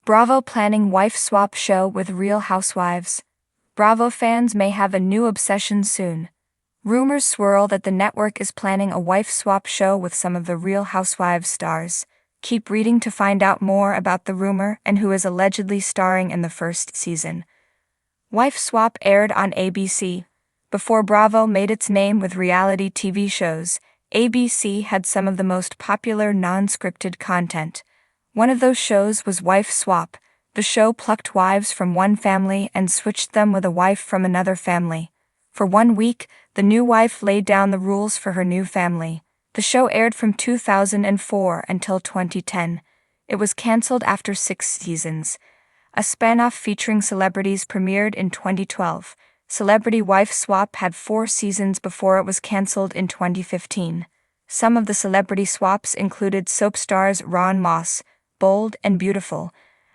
Bravo planning wife swap show with Real Housewives. Bravo fans may have a new obsession soon. Rumors swirl that the network is planning a wife swap show with some of the Real Housewives stars. Keep reading to find out more about the rumor and who is allegedly starring in the first season. Wife Swap aired on ABC. Before Bravo made its name with reality TV shows, ABC had some of the most popular non-scripted content. One of those shows was Wife Swap. The show plucked wives from one family and switched them with a wife from another family. For 1 week, the new wife laid down the rules for her new family. The show aired from 2004 until 2010. It was canceled after 6 seasons. A spin-off featuring celebrities premiered in 2012. Celebrity Wife Swap had 4 seasons before it was canceled in 2015. Some of the celebrity swaps included soap stars Ron Moss, Bold and Beautiful,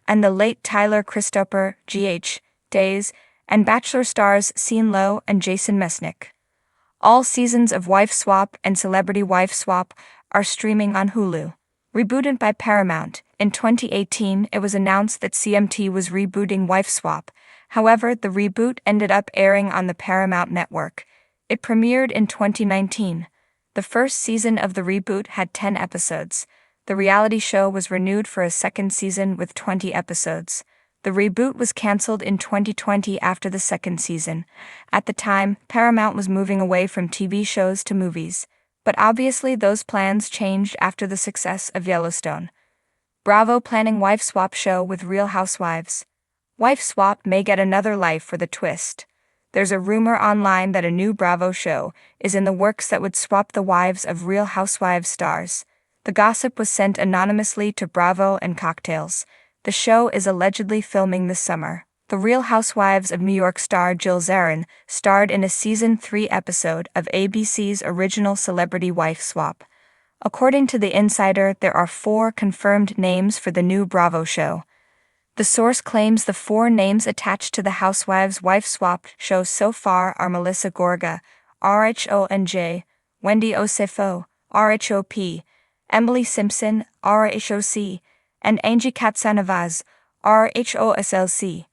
and the late Tyler Christopher, G.H. Days, and Bachelor stars Sean Lowe and Jason Mesnick. All seasons of Wife Swap and Celebrity Wife Swap are streaming on Hulu. Rebooted by Paramount, in 2018 it was announced that CMT was rebooting Wife Swap. However, the reboot ended up airing on the Paramount network. It premiered in 2019. The first season of the reboot had 10 episodes. The reality show was renewed for a second season with 20 episodes. The reboot was canceled in 2020 after the second season. At the time, Paramount was moving away from TV shows to movies. But obviously those plans changed after the success of Yellowstone. Bravo planning Wife Swap show with Real Housewives. Wife Swap may get another life for the twist. There's a rumor online that a new Bravo show is in the works that would swap the wives of Real Housewives stars. The gossip was sent anonymously to Bravo and Cocktails. The show is allegedly filming this summer. The Real Housewives of New York star Jill Zarin starred in a Season 3 episode of ABC's original Celebrity Wife Swap. According to The Insider, there are 4 confirmed names for the new Bravo show. The source claims the 4 names attached to the Housewives Wife Swap show so far are Melissa Gorga, RHONJ, Wendy Osefo, RHOP, Emily Simpson, RHOC, and Angie Katsanavaz, RHOSLC.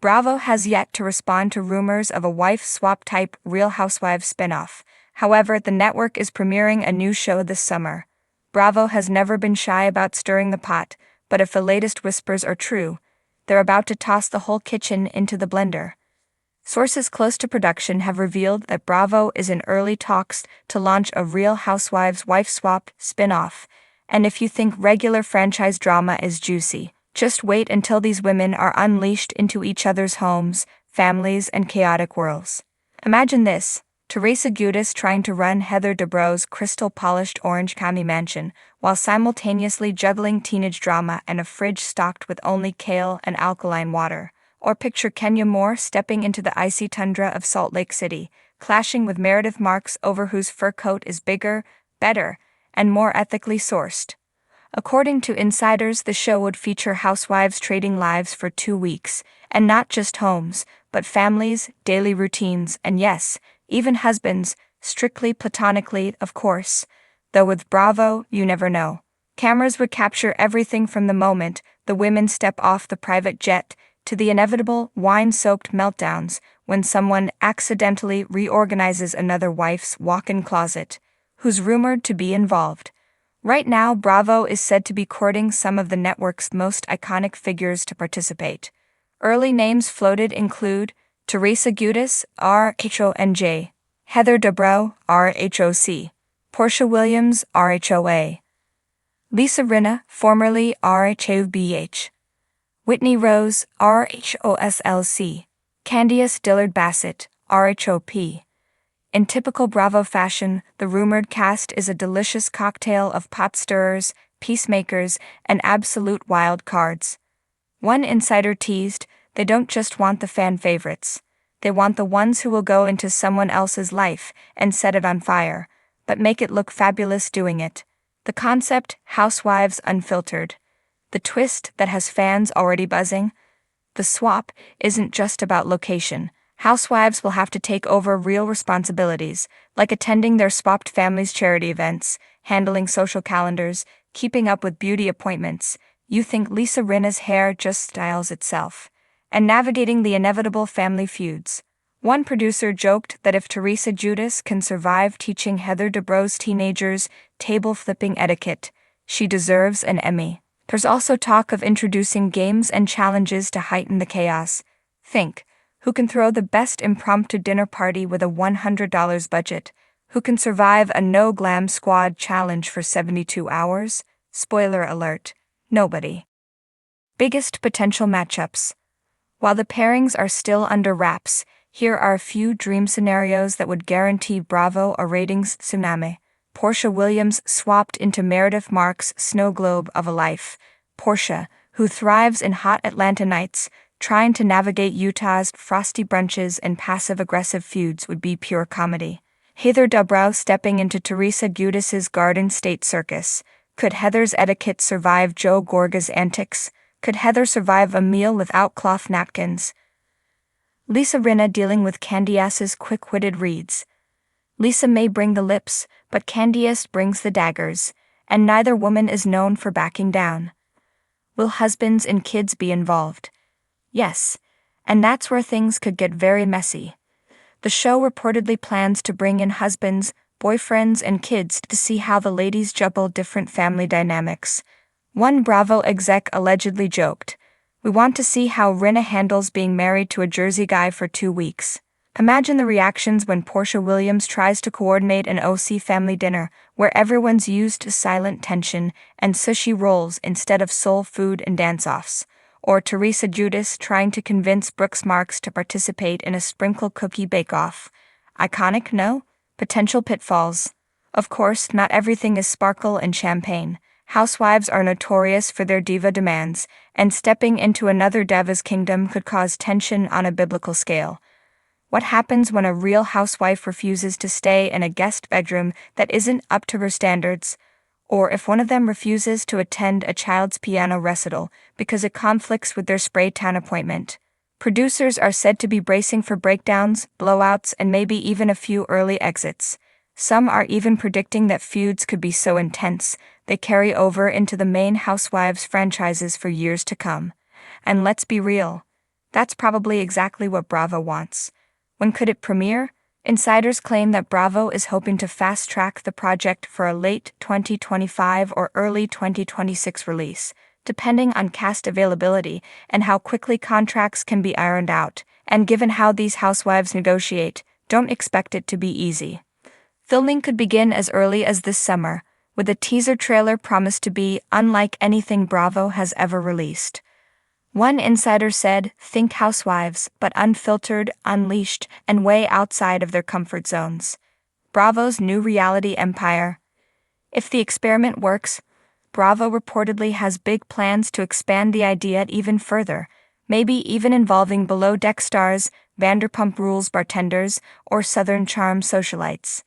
Bravo has yet to respond to rumors of a wife swap-type Real Housewives spinoff. However, the network is premiering a new show this summer. Bravo has never been shy about stirring the pot, but if the latest whispers are true, they're about to toss the whole kitchen into the blender. Sources close to production have revealed that Bravo is in early talks to launch a Real Housewives Wife Swap spin-off, and if you think regular franchise drama is juicy, just wait until these women are unleashed into each other's homes, families, and chaotic worlds. Imagine this: Teresa Giudice trying to run Heather Dubrow's crystal-polished Orange County mansion while simultaneously juggling teenage drama and a fridge stocked with only kale and alkaline water. Or picture Kenya Moore stepping into the icy tundra of Salt Lake City, clashing with Meredith Marks over whose fur coat is bigger, better, and more ethically sourced. According to insiders, the show would feature housewives trading lives for 2 weeks, and not just homes, but families, daily routines, and yes, even husbands, strictly platonically, of course. Though with Bravo, you never know. Cameras would capture everything from the moment the women step off the private jet to the inevitable wine-soaked meltdowns when someone accidentally reorganizes another wife's walk-in closet, who's rumored to be involved. Right now, Bravo is said to be courting some of the network's most iconic figures to participate. Early names floated include Teresa Giudice, RHONJ, Heather Dubrow, RHOC, Portia Williams, RHOA, Lisa Rinna, formerly RHOBH, Whitney Rose, RHOSLC, Candiace Dillard Bassett, RHOP. In typical Bravo fashion, the rumored cast is a delicious cocktail of pot stirrers, peacemakers, and absolute wild cards. One insider teased, they don't just want the fan favorites. They want the ones who will go into someone else's life and set it on fire, but make it look fabulous doing it. The concept, Housewives Unfiltered. The twist that has fans already buzzing? The swap isn't just about location. Housewives will have to take over real responsibilities, like attending their swapped families' charity events, handling social calendars, keeping up with beauty appointments, you think Lisa Rinna's hair just styles itself, and navigating the inevitable family feuds. One producer joked that if Teresa Giudice can survive teaching Heather Dubrow's teenagers table flipping etiquette, she deserves an Emmy. There's also talk of introducing games and challenges to heighten the chaos. Think, who can throw the best impromptu dinner party with a $100 budget? Who can survive a no glam squad challenge for 72 hours? Spoiler alert, nobody. Biggest potential matchups. While the pairings are still under wraps, here are a few dream scenarios that would guarantee Bravo a ratings tsunami. Portia Williams swapped into Meredith Marks' snow globe of a life. Portia, who thrives in hot Atlanta nights, trying to navigate Utah's frosty brunches and passive-aggressive feuds would be pure comedy. Heather Dubrow stepping into Teresa Giudice's Garden State circus. Could Heather's etiquette survive Joe Gorga's antics? Could Heather survive a meal without cloth napkins? Lisa Rinna dealing with Candiace's quick-witted reads. Lisa may bring the lips, but Candiace brings the daggers, and neither woman is known for backing down. Will husbands and kids be involved? Yes, and that's where things could get very messy. The show reportedly plans to bring in husbands, boyfriends, and kids to see how the ladies juggle different family dynamics. One Bravo exec allegedly joked, "We want to see how Rinna handles being married to a Jersey guy for 2 weeks." Imagine the reactions when Portia Williams tries to coordinate an OC family dinner where everyone's used to silent tension and sushi rolls instead of soul food and dance-offs. Or Teresa Giudice trying to convince Brooks Marks to participate in a sprinkle cookie bake-off. Iconic, no? Potential pitfalls. Of course, not everything is sparkle and champagne. Housewives are notorious for their diva demands, and stepping into another diva's kingdom could cause tension on a biblical scale. What happens when a real housewife refuses to stay in a guest bedroom that isn't up to her standards? Or if one of them refuses to attend a child's piano recital because it conflicts with their Spraytown appointment? Producers are said to be bracing for breakdowns, blowouts, and maybe even a few early exits. Some are even predicting that feuds could be so intense they carry over into the main Housewives franchises for years to come. And let's be real, that's probably exactly what Bravo wants. When could it premiere? Insiders claim that Bravo is hoping to fast-track the project for a late 2025 or early 2026 release, depending on cast availability and how quickly contracts can be ironed out. And given how these housewives negotiate, don't expect it to be easy. Filming could begin as early as this summer, with a teaser trailer promised to be unlike anything Bravo has ever released. One insider said, "Think Housewives, but unfiltered, unleashed, and way outside of their comfort zones. Bravo's new reality empire." If the experiment works, Bravo reportedly has big plans to expand the idea even further, maybe even involving below-deck stars, Vanderpump Rules bartenders, or Southern Charm socialites.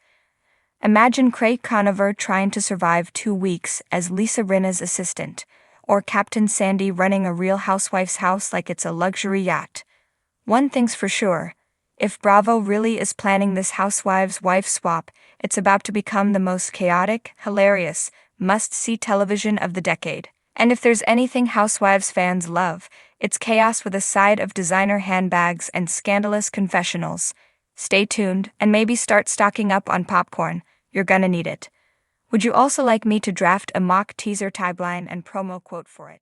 Imagine Craig Conover trying to survive 2 weeks as Lisa Rinna's assistant, or Captain Sandy running a Real Housewife's house like it's a luxury yacht. One thing's for sure, if Bravo really is planning this Housewives wife swap, it's about to become the most chaotic, hilarious, must-see television of the decade. And if there's anything Housewives fans love, it's chaos with a side of designer handbags and scandalous confessionals. Stay tuned and maybe start stocking up on popcorn. You're gonna need it. Would you also like me to draft a mock teaser tagline and promo quote for it?